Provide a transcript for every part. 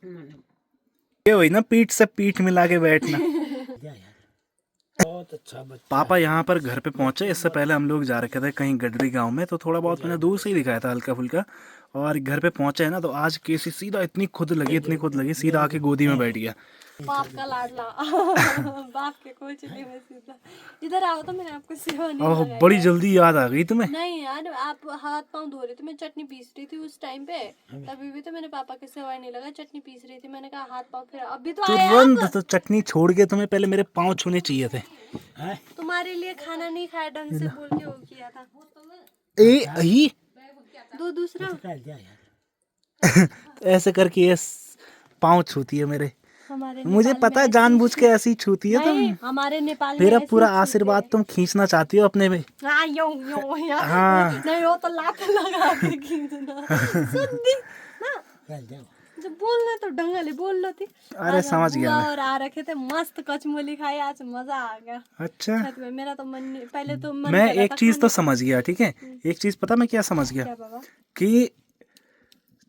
ये हुई ना पीठ से पीठ मिला के बैठना। बहुत अच्छा बच्चा। पापा यहाँ पर घर पे पहुंचे, इससे पहले हम लोग जा रखे थे कहीं गडरी गांव में, तो थोड़ा बहुत मैंने दूर से ही दिखाया था हल्का फुल्का। और घर पे पहुंचे है ना, तो आज केसी सीधा इतनी खुद लगी सीधा आके गोदी में बैठ गया। बाप का लाडला बाप के कोचले में सीधा। इधर आओ तो मैंने आपको सेवा नहीं ओह लगाई बड़ी है। जल्दी याद आ गई तुम्हें। नहीं यार, आप हाथ पांव धो रहे थे, मैं चटनी पीस रही थी उस टाइम पे, तभी भी तो मैंने पापा के सेवा नहीं लगा, चटनी पीस रही थी, मैंने कहा हाथ पांव फिर अभी तो आए तुरंत आप। तो चटनी छोड़ के तुम्हें पहले मेरे पाँव छूने चाहिए थे। तुम्हारे लिए खाना नहीं खाया ढंग से, बोल के वो किया था। ही दो दूसरा ऐसे करके ये पाँव छूती है मेरे। हमारे मुझे नेपाल पता है में जानबूझ के ऐसी छूती है नहीं, तुम। हमारे नेपाल में मेरा ऐसे पूरा ही छूते आशीर्वाद हैं। तुम खींचना चाहती हो अपने में। हाँ, यूं हाँ। नहीं हो तो लात लगा के खींचना। सुन दी ना, जब बोलना तो ढंगले बोल लो थी। अरे समझ गया मैं। और आ रखे थे मस्त कचमोली खाई, आज मजा आ गया। अच्छा छत में मेरा तो मन नहीं, पहले तो मन मैं कर रहा एक था चीज तो खाने समझ गया, ठीक है। एक चीज पता मैं क्या समझ का। गया, क्या बाबा? कि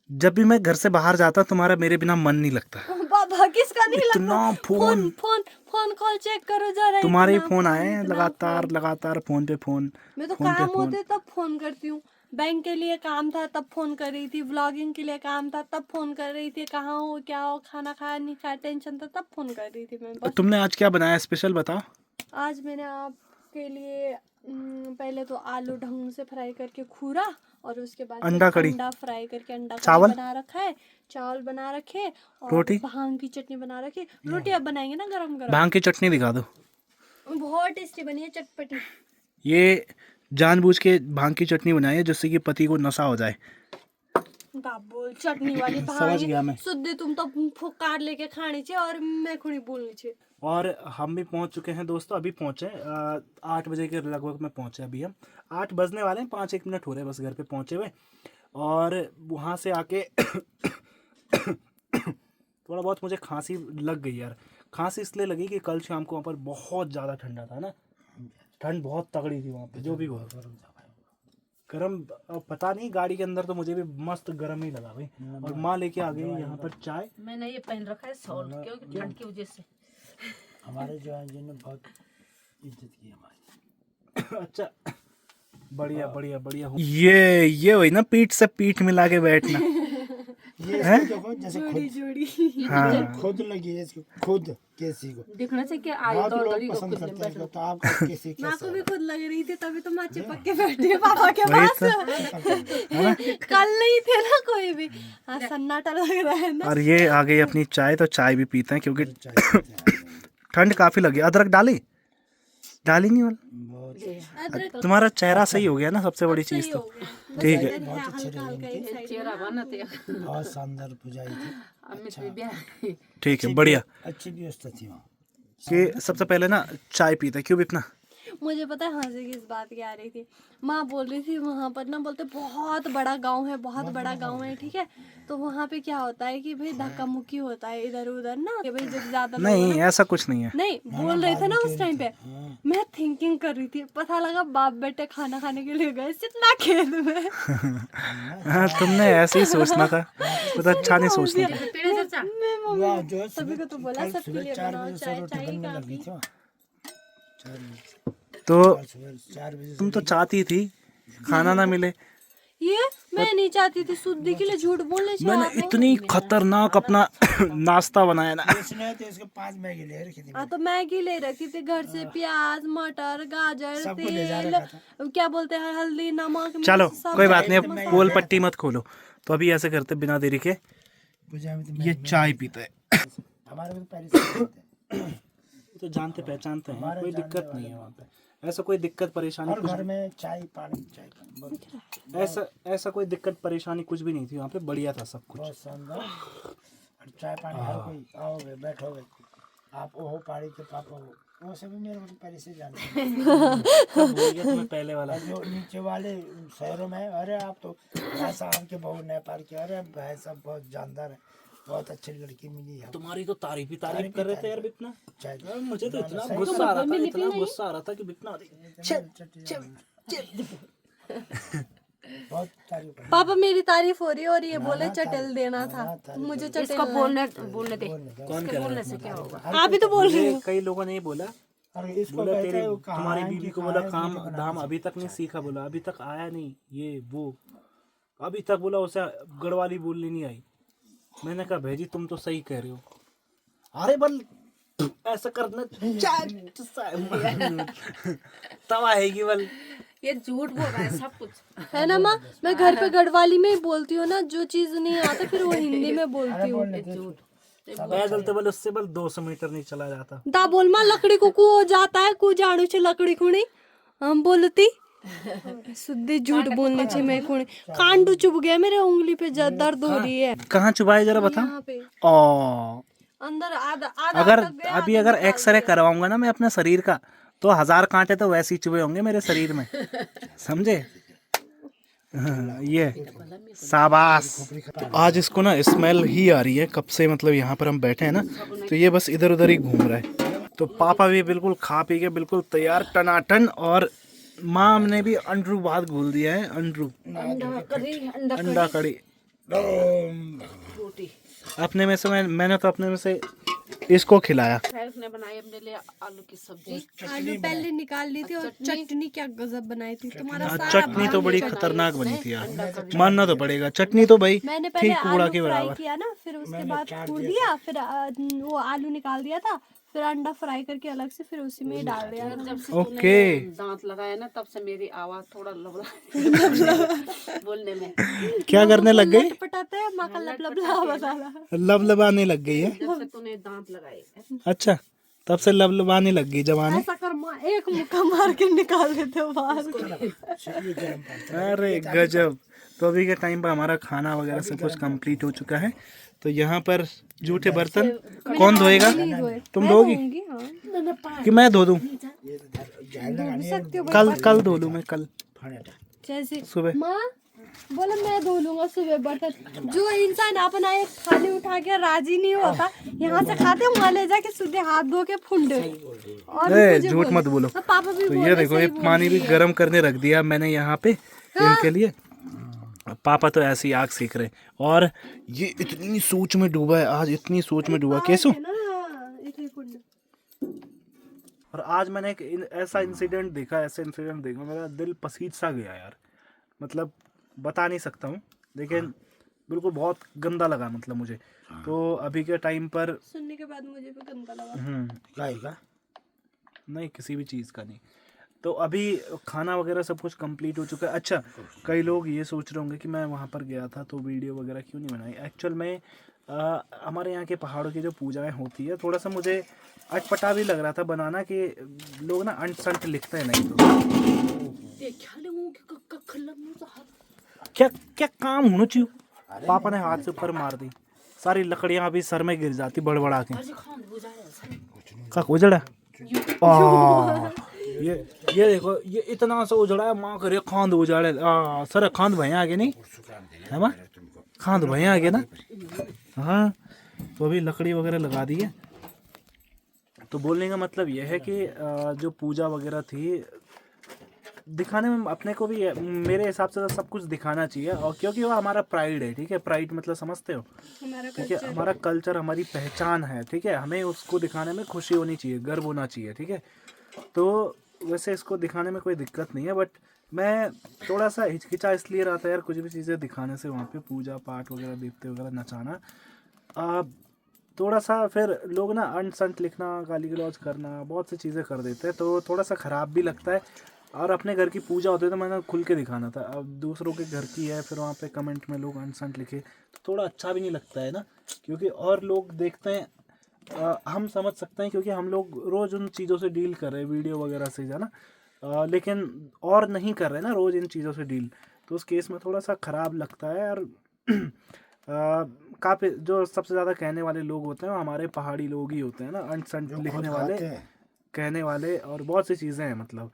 जब भी मैं घर से बाहर जाता तुम्हारा मेरे बिना मन नहीं लगता। बाबा किसका नहीं लगता? इतना फोन फोन कॉल चेक करो जरा। तुम्हारे ही इतना फोन आए हैं, इतना लगातार फोन पे फोन। मैं तो फोन पे काम फोन। होते तब फोन करती हूँ, बैंक के लिए काम था तब फोन कर रही थी, व्लॉगिंग के लिए काम था तब फोन कर रही थी, कहाँ हो क्या हो, खाना खाया नहीं खाया टेंशन था तब फोन कर रही थी मैं बस। तुमने आज क्या बनाया स्पेशल बताओ। आज मैंने आपके लिए पहले तो आलू ढंग से फ्राई करके खूरा, और उसके बाद अंडा कड़ी, अंडा फ्राई करके अंडा कड़ी चावल बना रखा है, चावल बना रखे, और रोटी? भांग की चटनी बना रखी। रोटी अब बनाएंगे ना गरम गरम। भांग की चटनी दिखा दो। बहुत टेस्टी बनी है, चटपटी। ये जानबूझ के भांग की चटनी बनाई है जिससे कि पति को नशा हो जाए। बोल चटनी वाली समझ गया मैं। भांग सुद्दे तुम तो फुकार लेके खानी चाहिए और मैं खुड़ी बोलनी चाहिए। और हम भी पहुंच चुके हैं दोस्तों, अभी पहुंचे 8 बजे के लगभग में पहुंचे। अभी हम 8 बजने वाले हैं, 5-1 मिनट हो रहे हैं बस घर पे पहुंचे हुए। और वहाँ से आके थोड़ा बहुत मुझे खांसी लग गई यार। खांसी इसलिए लगी कि कल शाम को वहाँ पर बहुत ज़्यादा ठंडा था ना, ठंड बहुत तगड़ी थी वहाँ पे। जो भी हो गरम, अब पता नहीं गाड़ी के अंदर तो मुझे भी मस्त गरम ही लगा भाई। और माँ लेके आ गई यहाँ पर चाय। मैंने ये पहन रखा है शॉल, क्योंकि ठंड की वजह से हमारे जो है जिन्होंने बहुत इज्जत की हमारी। अच्छा बढ़िया। ये हुई ना पीठ से पीठ मिला के बैठना। ये इसको देखो जैसे जोड़ी हाँ खुद लगी है इसको, खुद केसी को दिखना चाहिए कि आयु बहुत दौड़ लोग दौड़ी पसंद करते हैं इसको, तो आपका केसी माँ कैसा को भी है? खुद लग रही थी, तभी तो माँ चिपक के बैठी है पापा के वही पास। तो। कल नहीं थे ना कोई भी। हाँ, सन्नाटा लग रहा है ना। और ये आ गई अपनी चाय, तो चाय भी पीते हैं क्योंकि चाय पीते हैं। ठंड काफी लगी। अदरक डाली नहीं वाला। बहुत अदरक तुम्हारा चेहरा सही हो गया ना, सबसे बड़ी चीज सही तो। हो गया। ठीक है। बहुत अच्छी हल्का हल्का एक साइड चेहरा बनाते बहुत शानदार पुजाई थी, अमित भी ब्याह ठीक है बढ़िया। अच्छी व्यवस्था थी वहाँ। कि सबसे पहले ना चाय पीते, क्यों इतना। मुझे पता है हंसी किस बात की आ रही थी। माँ बोल रही थी वहाँ पर ना, बोलते बहुत बड़ा गांव है, बहुत बड़ा गांव है, ठीक है। तो वहाँ पे क्या होता है कि भाई धक्का मुक्की होता है इधर उधर ना, कि भाई जब ज्यादा लोग नहीं ना, ऐसा कुछ नहीं है। नहीं बोल रहे थे ना उस टाइम पे। मैं थिंकिंग कर रही थी, पता लगा बाप बेटे खाना खाने के लिए गए इतना खेत में। हाँ, तुमने ऐसे ही सोचना था, तो अच्छा नहीं सोचना था। पेड़े चर्चा मैं मम्मी वहाँ जो है सभी को तो बोला कल सबके सुबह लिए 4 बनाओ बजे से चाय, रोटी चाय बनने कहाँ लगी पी? थी वहाँ। 4 बजे तो कल सुबह 4 बजे से तुम तो चाहती थी खाना ना मिले। ये मैं नहीं चाहती थी, शुद्धि के लिए झूठ बोलने चाहिए मैंने आपने। इतनी खतरनाक अपना नाश्ता बनाया ना। इसने तो इसको 5 मैगी ले रखी थी। हाँ तो मैगी ले रखी थी घर से, प्याज मटर गाजर सबको ले जा तेल, रखा क्या बोलते हैं हल्दी नमक मिर्च, चलो सब कोई बात चीज़, नहीं, अब गोल पट्टी मत खोलो। तो अभी ऐसे करते बिना देरी के पूजा में तो ये चाय पीते हैं। हमारे में तो पहले से जानते हैं। तो जानते पहचानते हैं, कोई दिक्कत नहीं है वहाँ पे। ऐसा कोई दिक्कत परेशानी हर कुछ, घर में चाय पानी बहुत ऐसा कोई दिक्कत परेशानी कुछ भी नहीं थी वहाँ पे। बढ़िया था सब कुछ। बहुत शानदार। और चाय पानी हर कोई आओगे बैठोगे, आप ओहो पहाड़ी के पापा हो, वो सभी मेरे को पहले से जानते हैं। भूल गया तुम्हें पहले वाला। और जो नीचे वाले शहरों में, अरे आप तो ऐसा आपके बहू नेपाल के, अरे भाई साहब बहुत जानदार है, बहुत अच्छी लड़की मिली है। तुम्हारी तो तारीफ ही तारीफ कर रहे थे यार बिपना। चाय यार मुझे तो इतना सही गुस्सा आ रहा था, इतना गुस्सा आ रहा था कि बिपना बहुत तारीफ है। पापा मेरी तारीफ हो रही है और ये बोले चटेल देना था मुझे चटेल इसको बोलने बोलने दे कौन इसके कह रहा बोलने है? से क्या होगा? आप ही तो बोल रहे हो। कई लोगों ने ये बोला, और इसको बोला कहते तेरी हैं वो कहाँ तुम्हारी है, बीवी कि को कहाँ बोला है, काम वीडियो बना दाम के अभी तक नहीं सीखा, बोला अभी तक आया नहीं, ये वो अभी तक बोला उसे गढ़वाली बोलनी नहीं आई। मैंने कहा भेजी तुम तो सही कह रहे हो, अरे बल ऐसा करना तब आएगी बल। ये झूठ बोल रहा है सब कुछ। है ना माँ, मैं घर पे गढ़वाली में ही बोलती हूँ ना, जो चीज नहीं आता फिर वो हिंदी में बोलती हूँ। पैदल तो बल उससे बल 200 मीटर नहीं चला जाता। दा बोल माँ लकड़ी को हो जाता है कु जाड़ू से लकड़ी खुणी हम बोलती शुद्ध झूठ बोलने से मैं खुणी कांडू चुभ गया मेरे उंगली पे दर्द हो रही है कहाँ चुभाए जरा बता। यहाँ पे ओ अंदर आधा आधा अगर तक गया, अभी आधा अगर निकाल एक्सरे दिया। करवाऊंगा ना मैं अपने शरीर का, तो 1000 कांटे तो वैसे ही चुभे होंगे मेरे शरीर में, समझे। हाँ, ये शाबाश। तो आज इसको ना स्मेल ही आ रही है कब से, मतलब यहाँ पर हम बैठे हैं ना, तो ये बस इधर उधर ही घूम रहा है। तो पापा भी बिल्कुल खा पी के बिल्कुल तैयार टनाटन, और माम ने भी अंडरू भात घोल दिया है, अंडरू अंडा करी अंडा कड़ी। रोटी अपने में से मैंने तो अपने में से इसको खिलाया। फैल्क ने बनाई अपने लिए आलू की सब्जी। आलू पहले निकाल ली थी और चटनी क्या गजब बनाई थी तुम्हारा सारा चटनी तो बड़ी खतरनाक बनी थी यार, मानना तो पड़ेगा। चटनी तो भाई मैंने पहले ठीक कूड़ा आलू के फ्राई बराबर। किया ना, फिर उसके बाद छोड़ दिया, फिर वो आलू निकाल दिया था, फिर अंडा फ्राई करके अलग से फिर उसी में ही डाल दिया था। जब से ओके। तूने दांत लगाया ना तब से मेरी आवाज थोड़ा लबला बोलने में। क्या करने लग गई? पटाते हैं माँ का लब लब ला बताना। लबलबाने लग गई है। जब से तूने दांत लगाए अच्छा, तब से लबलबाने लग गई जवानी। ऐसा कर माँ एक मुक्का मार के निकाल देते हो बाहर को। अरे गजब। तो अभी के टाइम पर हमारा खाना वगैरह सब कुछ कंप्लीट हो चुका है। तो यहाँ पर जूठे बर्तन कौन धोएगा? तुम धोगी होंगी, हाँ। कि मैं धो दूँ? धो भी सकती हो कल धो लूँ मैं, कल जैसे सुबह। माँ बोला मैं धो लूंगा सुबह बर्तन। जो इंसान अपना एक थाली उठा के राजी नहीं होता, यहाँ से खाते वहाँ ले जाके सीधे हाथ धो के फुंडे। और भी मुझे झूठ मत बोलो। हाँ, पापा भी तो बोल ये रहे, देखो, ये सही बोल पानी भी रही है। गर्म करने रख दिया मैंने यहाँ पे इनके लिए। पापा तो ऐसी आग सीख रहे, और ये इतनी सोच में डूबा है आज, इतनी सोच में डूबा कैसो। है ना, इतनी कुंड। और आज मैंने एक ऐसा इंसिडेंट देखा, मेरा दिल पसीज सा गया यार, मतलब बता नहीं सकता हूँ, लेकिन बिल्कुल बहुत गंदा लगा मतलब मुझे। तो अभी के टाइम पर सुनने के बाद मुझे भी गंदा लगा। नहीं, किसी भी चीज़ का नहीं। तो अभी खाना वगैरह सब कुछ कंप्लीट हो चुका है। अच्छा, कई लोग ये सोच रहे होंगे कि मैं वहाँ पर गया था तो वीडियो वगैरह क्यों नहीं बनाई। एक्चुअल में हमारे यहाँ के पहाड़ों की जो पूजाएं होती है, थोड़ा सा मुझे अटपटा भी लग रहा था बनाना, कि लोग ना अंट संट लिखते हैं नहीं तो क्या क्या काम होना चाहिए। पापा ने हाथ से ऊपर मार दी, सारी लकड़ियाँ अभी सर में गिर जाती बड़बड़ा के। का उजड़ा ये देखो, ये इतना सा उजड़ा है, माँ करे खांद उजाड़े। सर खांद भैं आगे नहीं है माँ, खांद भैं आगे ना। हाँ, तो अभी लकड़ी वगैरह लगा दी है। तो बोलने का मतलब यह है कि जो पूजा वगैरह थी, दिखाने में अपने को भी मेरे हिसाब से तो सब कुछ दिखाना चाहिए, और क्योंकि वो हमारा प्राइड है, ठीक है। प्राइड मतलब समझते हो, ठीक है, हमारा कल्चर, हमारी पहचान है, ठीक है। हमें उसको दिखाने में खुशी होनी चाहिए, गर्व होना चाहिए, ठीक है। तो वैसे इसको दिखाने में कोई दिक्कत नहीं है, बट मैं थोड़ा सा हिचकिचा इसलिए रहा था यार, कुछ भी चीज़ें दिखाने से, वहाँ पे पूजा पाठ वगैरह, देवते वगैरह नचाना, थोड़ा सा फिर लोग ना अंट संट लिखना, गाली गलौज करना, बहुत सी चीज़ें कर देते हैं, तो थोड़ा सा ख़राब भी लगता है। और अपने घर की पूजा होती है तो मैंने खुल के दिखाना था। अब दूसरों के घर की है, फिर वहाँ पे कमेंट में लोग अंट संट लिखे, तो थोड़ा अच्छा भी नहीं लगता है ना, क्योंकि और लोग देखते हैं। हम समझ सकते हैं क्योंकि हम लोग रोज़ उन चीज़ों से डील कर रहे हैं, वीडियो वगैरह से, है ना, लेकिन और नहीं कर रहे ना रोज़ इन चीज़ों से डील, तो उस केस में थोड़ा सा ख़राब लगता है। और काफ़ी जो सबसे ज़्यादा कहने वाले लोग होते हैं वो हमारे पहाड़ी लोग ही होते हैं ना, अंट संट लिखने वाले, कहने वाले, और बहुत सी चीज़ें हैं मतलब।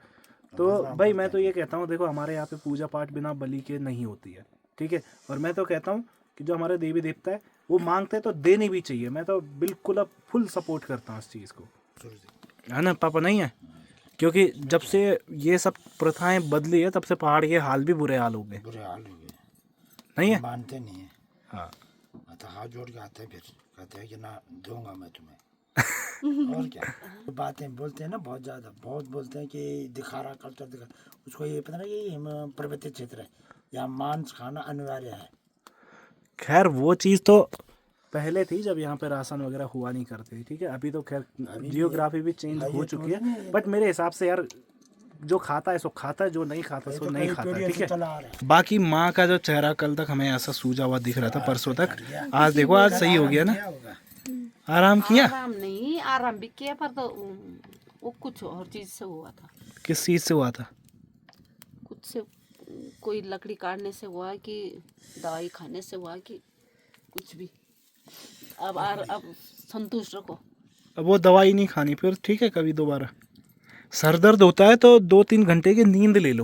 तो भाई मैं तो ये कहता हूँ, देखो हमारे यहाँ पे पूजा पाठ बिना बलि के नहीं होती है, ठीक है। और मैं तो कहता हूँ कि जो हमारे देवी देवता है वो मांगते हैं तो देनी भी चाहिए। मैं तो बिल्कुल अब फुल सपोर्ट करता हूँ इस चीज़ को, है ना पापा। नहीं है क्योंकि जब से ये सब प्रथाएं बदली है तब से पहाड़ के हाल भी बुरे हाल हो गए, बुरे हाल हो गए, नहीं है? मानते नहीं है। हाँ तो हाथ जोड़ के आते हैं, फिर कहते हैं कि ना दूंगा मैं तुम्हें। और क्या बातें बोलते हैं ना, बहुत ज़्यादा, बहुत बोलते हैं कि दिखारा कल्चर दिखा, उसको ये पता नहीं कि पर्वतीय क्षेत्र है, यहाँ मांस खाना अनिवार्य है। खैर वो चीज़ तो पहले थी जब यहाँ पे राशन वगैरह हुआ नहीं करती थी, ठीक है। अभी तो खैर जियोग्राफी भी चेंज हो चुकी है, बट मेरे हिसाब से यार जो खाता है सो खाता है, जो नहीं खाता सो नहीं खाता है, ठीक है। चला आ रहा है। बाकी माँ का जो चेहरा कल तक हमें ऐसा सूजा हुआ दिख रहा था परसों तक, आज देखो आज सही हो गया ना, क्या होगा? आराम किया। आराम नहीं, आराम भी किया पर तो वो कुछ और चीज से हुआ था। किस चीज़ से हुआ था? कुछ से, कोई लकड़ी काटने से हुआ कि दवाई खाने से हुआ कि कुछ भी। अब संतुष्ट रखो। अब वो दवाई नहीं खानी फिर, ठीक है। कभी दोबारा सर दर्द होता है तो 2-3 घंटे की नींद ले लो।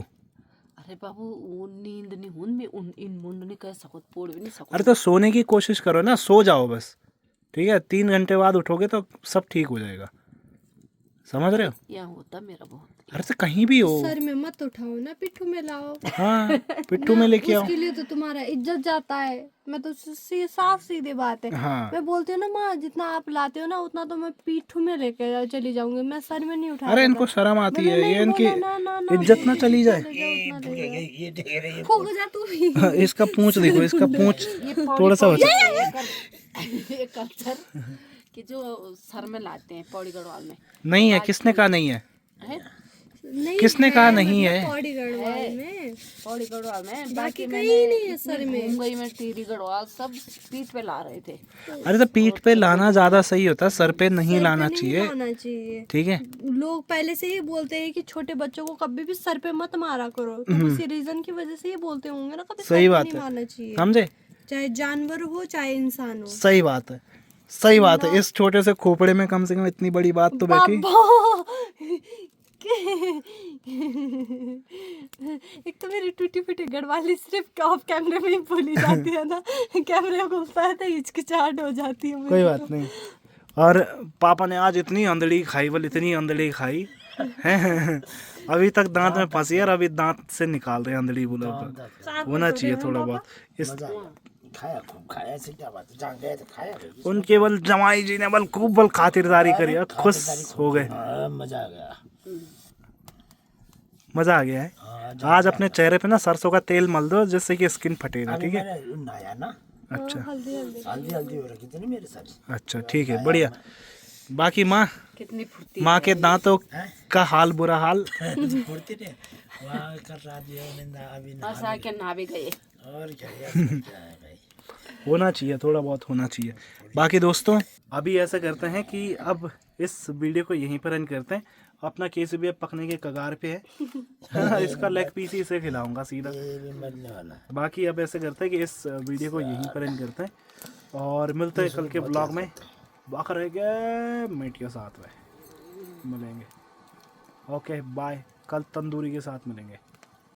अरे बाबू वो नींद नहीं हुन में इन मुंड नहीं कह सको, पोड़ भी नहीं सको। अरे तो सोने की कोशिश करो ना, सो जाओ बस, ठीक है। 3 घंटे बाद उठोगे तो सब ठीक हो जाएगा, समझ रहे हो? यहाँ होता मेरा बहुत। अरे तो कहीं भी हो, सर में मत उठाओ ना, पिट्ठू में लाओ। हाँ पिट्ठू में लेके आओ। उसके लिए तो तुम्हारा इज्जत जाता है। मैं तो साफ सीधी बात है, हाँ मैं बोलती हूँ ना माँ, जितना आप लाते हो ना उतना तो मैं पिट्ठू में लेके चली जाऊंगी, मैं सर में नहीं उठा। अरे इनको शर्म आती है, ये इनकी इज्जत ना चली जाए। ये देख रहे हैं, फूक जा तू भी। इसका पूंछ देखो, इसका पूंछ थोड़ा सा बचा। ये कल्चर कि जो सर में लाते हैं पौड़ी गढ़वाल में नहीं है, किसने कहा नहीं है? है। नहीं किसने कहा नहीं है? पौड़ी गढ़वाल में, पौड़ी गढ़वाल में, बाकी बाकी कहीं नहीं है सर में। मुंबई में टीरी गढ़वाल सब पीठ पे ला रहे थे। अरे तो पीठ पे लाना ज्यादा सही होता है, सर पे नहीं लाना नहीं चाहिए, लाना चाहिए। ठीक है। लोग पहले से ही बोलते हैं कि छोटे बच्चों को कभी भी सर पे मत मारा करो, तो उसी रीजन की वजह से ये बोलते होंगे ना, कभी सही सर पे बात नहीं है, मारना चाहिए, समझे? चाहे जानवर हो चाहे इंसान हो। सही बात है, सही बात है। इस छोटे से खोपड़े में कम से कम इतनी बड़ी बात तो बैठी। एक तो मेरी टूटी फूटी गढ़वाली सिर्फ ऑफ कैमरे में ही बोली जाती है ना, कैमरे खुलता है तो हिचकिचाहट हो जाती है मुझे। कोई बात नहीं। और पापा ने आज इतनी अंधड़ी खाई, बोल इतनी अंधड़ी खाई है, अभी तक दांत में फंसी है और अभी दांत से निकाल रहे हैं अंधड़ी। बोलो होना चाहिए थोड़ा बहुत इस। खाया, खूब खाया, ऐसे क्या बात है, जहाँ गए तो खाया भाई। उनके बल जमाई जी ने बल खूब बल खातिरदारी करी और खुश हो गए। मजा आ गया, मजा आ गया है। हाँ, आज अपने चेहरे पे ना सरसों का तेल मल दो जिससे कि स्किन फटे ना, ठीक है। मैंने नहाया ना, अच्छा हल्दी हल्दी हल्दी हल्दी हो रखी थी ना मेरे साथ। अच्छा ठीक है, बढ़िया। बाकी माँ, कितनी फुर्ती माँ के दांतों का हाल बुरा हाल। फुर्ती ने वहाँ कर रहा दिया निंदा, अभी ना बस आके नहा भी गए। और क्या है भाई, होना चाहिए, थोड़ा बहुत होना चाहिए। बाकी दोस्तों अभी ऐसा करते हैं कि अब इस वीडियो को यहीं पर एंड करते हैं। अपना केस भी अब पकने के कगार पे है। इसका लेग पीस ही इसे खिलाऊंगा सीधा। ये भी मरने वाला है। बाकी अब ऐसे करते हैं कि इस वीडियो को यहीं पर एंड करते हैं और मिलते हैं कल के ब्लॉग में बकरे के मीट के साथ में मिलेंगे। ओके बाय, कल तंदूरी के साथ मिलेंगे।